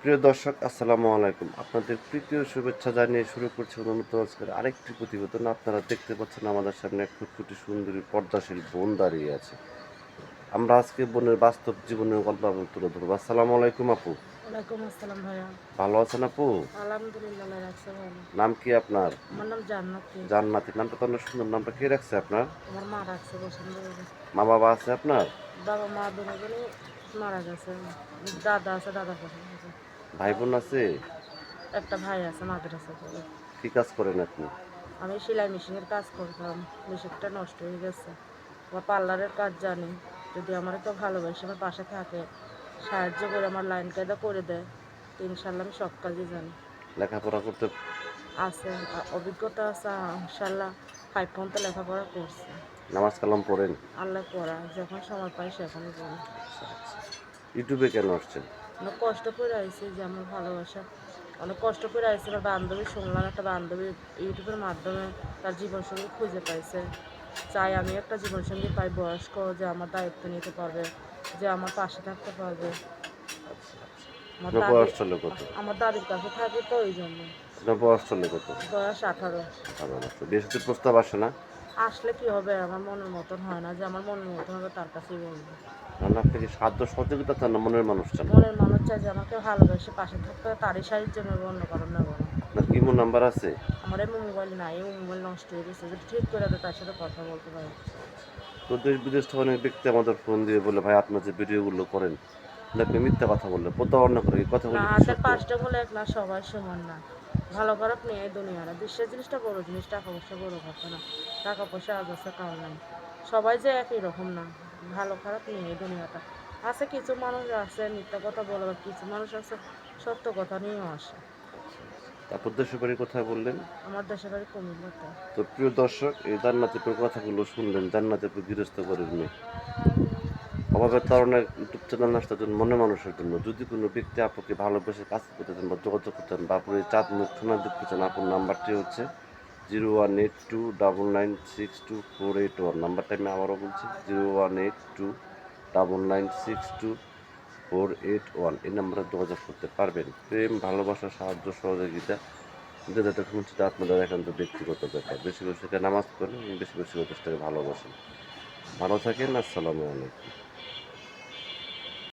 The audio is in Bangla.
প্রিয় দর্শক, আসসালামু আলাইকুম। আপনাদের প্রীতি ও শুভেচ্ছা জানিয়ে শুরু করছি নতুন আজকের আরেকটি প্রতিবেদন। আপনারা দেখতে পাচ্ছেন আমাদের সামনে এক ফুটফুটি সুন্দরী পর্দাশীল বোন দাঁড়িয়ে আছে। আমরা আজকে বোনের বাস্তব জীবনের গল্প আপনাদের তুলে ধরবো। আসসালামু আলাইকুম আপু। ওয়ালাইকুম আসসালাম ভাইয়া। ভালো আছেন আপু? আলহামদুলিল্লাহ আল্লাহ রাখছে ভালো। নাম কি আপনার? আমার নাম জান্নাতি। জান্নাতি। নামটা তো অনেক সুন্দর। নামটা কে রাখছে আপনার? আমার মা রাখছে পছন্দ করে। মা বাবা আছে আপনার? বাবা মা দুজনই মারা গেছে। দাদা আছে, দাদা পছন্দ আছে। ভাই বোন আছে? একটা ভাই আছে মাদ্রাসা পড়ে। কি কাজ করেন আপনি? আমি সেলাই মেশিনের কাজ করতাম, মেশিনটা নষ্ট হয়ে গেছে। আমার পার্লারের কাজ জানি, যদি আমার কেউ ভালোবাসে আমার পাশে থাকে, সাহায্য করে আমার লাইন কায়দা করে দেয়, তো ইনশাল্লাহ আমি সব কাজই জানি। লেখাপড়া করতে? আছে, অভিজ্ঞতা আছে ইনশাল্লাহ। 5 পর্যন্ত লেখাপড়া করছে। নামাজ কালাম পড়েন? আল্লাহ পড়া যখন সময় পাই সেখানে পড়ি। আচ্ছা আচ্ছা। ইউটিউবে কেন আসছেন? অনেক কষ্ট করে আইছি, যে আমার ভালোবাসা অনেক কষ্ট করে আইছি। আমার বান্ধবী শুনলাম, একটা বান্ধবী ইউটিউবের মাধ্যমে তার জীবনসঙ্গী খুঁজে পাইছে। চাই আমি একটা জীবনসঙ্গী পাই বয়স্ক, যে আমার দায়িত্ব নিতে পারবে, যে আমার পাশে থাকতে পারবে। আচ্ছা আচ্ছা। আমার আপনার দাদি বয়স চলে কত? আমার দাদির কাছে থাকি, তো ওই জন্য। আপনার বয়স চলে কত? বয়স 18। 18 বছর। বিয়ে সাথে প্রস্তাব আসে না? আসলে কি হবে, আমার মনের মতন হয় না, যে আমার মনের মতন হবে তার কাছেই বলবো। কারণ আপনি কি সাধ্য সহযোগিতা চান না মনের মানুষ চান? মনের মানুষ চাই, যে আমাকে ভালোবেসে পাশে থাকতে হবে, তারই সাহায্য নেবো, অন্য কারণ নেবো না। আপনার কি ইমো নাম্বার আছে? আমার এমন মোবাইল নাই, এমন মোবাইল নষ্ট হয়ে গেছে, যদি ঠিক করে দেয় তার সাথে কথা বলতে পারি। তো দেশ বিদেশ থেকে অনেক ব্যক্তি আমাদের ফোন দিয়ে বলে, ভাই আপনার যে ভিডিওগুলো করেন আপনি মিথ্যা কথা বললে, প্রতারণা করে, এই না, কথাগুলো কি হাতের সত্য? পাঁচটা বলে এক না, সবাই সমান না। ভালো খারাপ নিয়ে এই দুনিয়াটা, বিশ্বের জিনিসটা বড় জিনিস, টাকা পয়সা বড় কথা না। টাকা পয়সা আজ আছে কাল নাই, সবাই যে একই রকম না। ভালো খারাপ নিয়ে এই দুনিয়াটা আছে। কিছু মানুষ আছে মিথ্যা কথা বলে, আর কিছু মানুষ আছে সত্য কথা নিয়েও আসে। তারপর দেশের বাড়ি কোথায় বললেন? আমার দেশের বাড়ি কুমিল্লাতে। তো প্রিয় দর্শক, এই জান্নাতিপুর কথাগুলো শুনলেন। জান্নাতিপুর গৃহস্থ করে মেয়ে অভাবের কারণে ইউটিউব চ্যানেল আসতে চান মনে মানুষের জন্য। যদি কোনো ব্যক্তি আপনাকে ভালোবেসে কাজ করতে চান বা যোগাযোগ করতে চান বা আপনি চাঁদ মুখ শোনা দেখতে চান, আপনার নাম্বারটি হচ্ছে 01829962481। নাম্বারটা আমি আবারও বলছি, 01829962481। এই নাম্বারে যোগাযোগ করতে পারবেন। প্রেম, ভালোবাসা, সাহায্য, সহযোগিতা যাতে শুনছি আপনাদের একান্ত ব্যক্তিগত ব্যাপার। বেশি বেশি করে নামাজ পড়েন এবং বেশি বেশি করে দেশটাকে ভালোবাসেন। ভালো থাকেন। আসসালামু আলাইকুম।